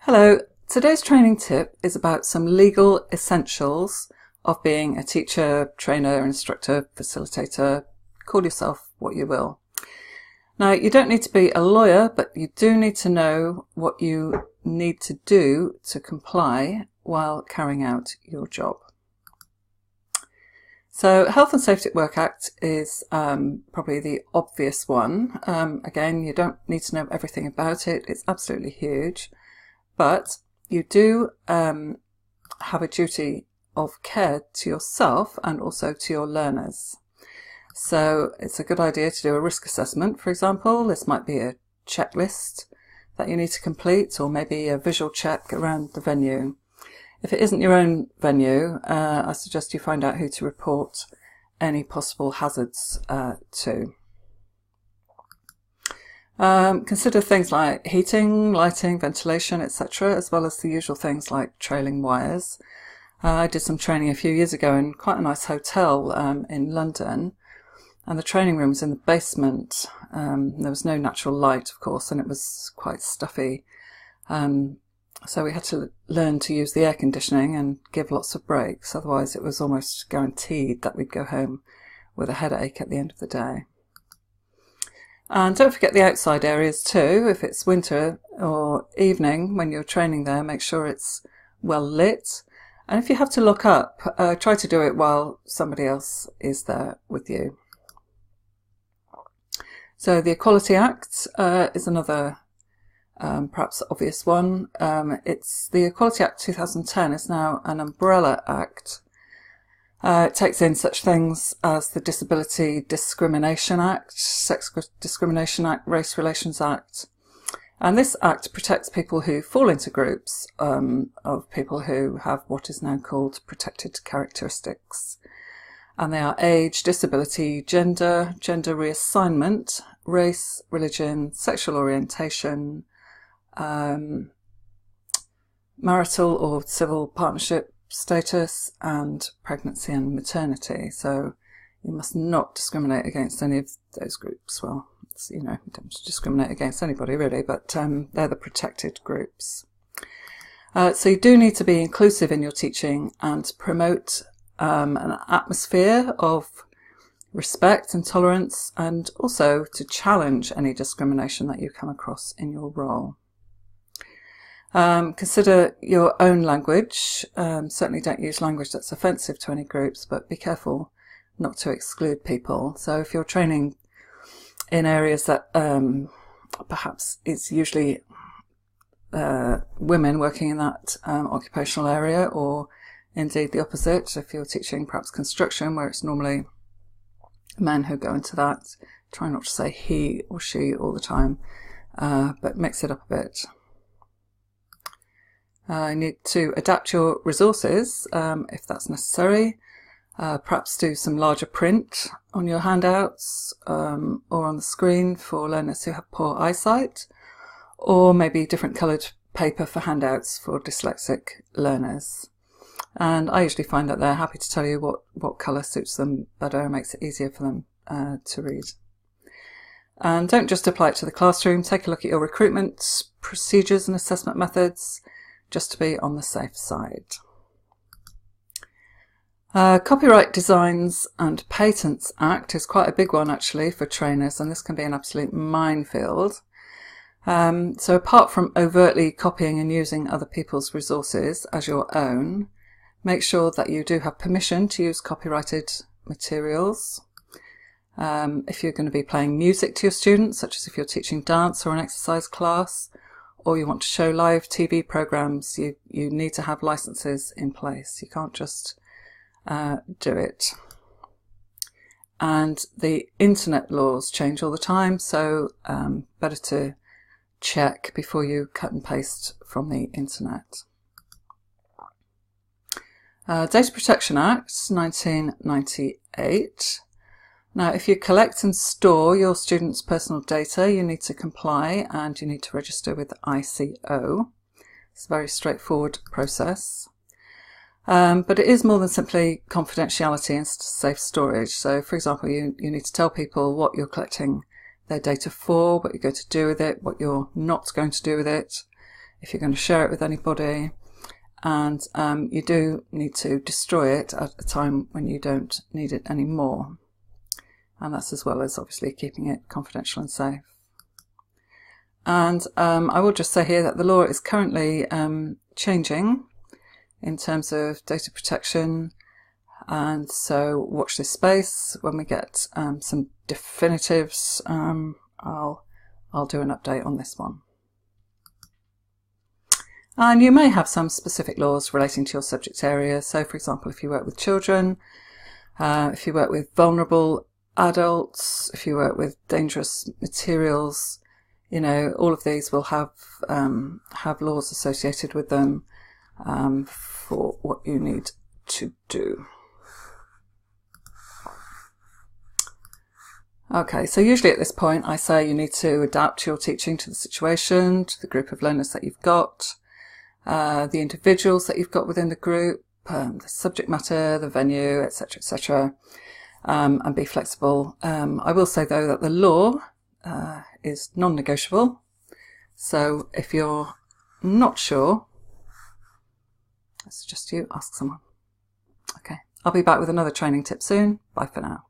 Hello, today's training tip is about some legal essentials of being a teacher, trainer, instructor, facilitator, call yourself what you will. Now, you don't need to be a lawyer, but you do need to know what you need to do to comply while carrying out your job. So, Health and Safety at Work Act is probably the obvious one. Again, you don't need to know everything about it. It's absolutely huge. But you do have a duty of care to yourself and also to your learners. So it's a good idea to do a risk assessment, for example. This might be a checklist that you need to complete, or maybe a visual check around the venue. If it isn't your own venue, I suggest you find out who to report any possible hazards to. Consider things like heating, lighting, ventilation, etc., as well as the usual things like trailing wires. I did some training a few years ago in quite a nice hotel in London, and the training room was in the basement. There was no natural light, of course, and it was quite stuffy. So we had to learn to use the air conditioning and give lots of breaks, otherwise it was almost guaranteed that we'd go home with a headache at the end of the day. And don't forget the outside areas too. If it's winter or evening when you're training there, make sure it's well lit. And if you have to look up, try to do it while somebody else is there with you. So the Equality Act is another perhaps obvious one. It's the Equality Act 2010 is now an umbrella act. It takes in such things as the Disability Discrimination Act, Sex Discrimination Act, Race Relations Act. And this act protects people who fall into groups of people who have what is now called protected characteristics. And they are age, disability, gender, gender reassignment, race, religion, sexual orientation, marital or civil partnership status, and pregnancy and maternity. So you must not discriminate against any of those groups. Well, you don't discriminate against anybody really, but they're the protected groups. So you do need to be inclusive in your teaching and promote an atmosphere of respect and tolerance, and also to challenge any discrimination that you come across in your role. Consider your own language. Certainly don't use language that's offensive to any groups, but be careful not to exclude people. So if you're training in areas that perhaps it's usually women working in that occupational area, or indeed the opposite, if you're teaching perhaps construction where it's normally men who go into that, try not to say he or she all the time, but mix it up a bit. You need to adapt your resources if that's necessary. Perhaps do some larger print on your handouts or on the screen for learners who have poor eyesight, or maybe different coloured paper for handouts for dyslexic learners. And I usually find that they're happy to tell you what colour suits them better and makes it easier for them to read. And don't just apply it to the classroom. Take a look at your recruitment procedures and assessment methods, just to be on the safe side. Copyright Designs and Patents Act is quite a big one actually for trainers, and this can be an absolute minefield. So apart from overtly copying and using other people's resources as your own, make sure that you do have permission to use copyrighted materials. If you're going to be playing music to your students, such as if you're teaching dance or an exercise class, or you want to show live TV programs, you need to have licenses in place. You can't just do it. And the internet laws change all the time, so better to check before you cut and paste from the internet. Data Protection Act 1998. Now, if you collect and store your students' personal data, you need to comply and you need to register with ICO. It's a very straightforward process. But it is more than simply confidentiality and safe storage. So, for example, you need to tell people what you're collecting their data for, what you're going to do with it, what you're not going to do with it. if you're going to share it with anybody, and you do need to destroy it at a time when you don't need it anymore. And that's as well as obviously keeping it confidential and safe. And I will just say here that the law is currently changing in terms of data protection, and so watch this space. When we get some definitives, I'll do an update on this one. And you may have some specific laws relating to your subject area. So for example, if you work with children, if you work with vulnerable adults, if you work with dangerous materials, you know, all of these will have laws associated with them for what you need to do. Okay, so usually at this point I say you need to adapt your teaching to the situation, to the group of learners that you've got, the individuals that you've got within the group, the subject matter, the venue, etc., etc., and be flexible. I will say though that the law is non-negotiable, so if you're not sure, I suggest you ask someone. Okay, I'll be back with another training tip soon. Bye for now.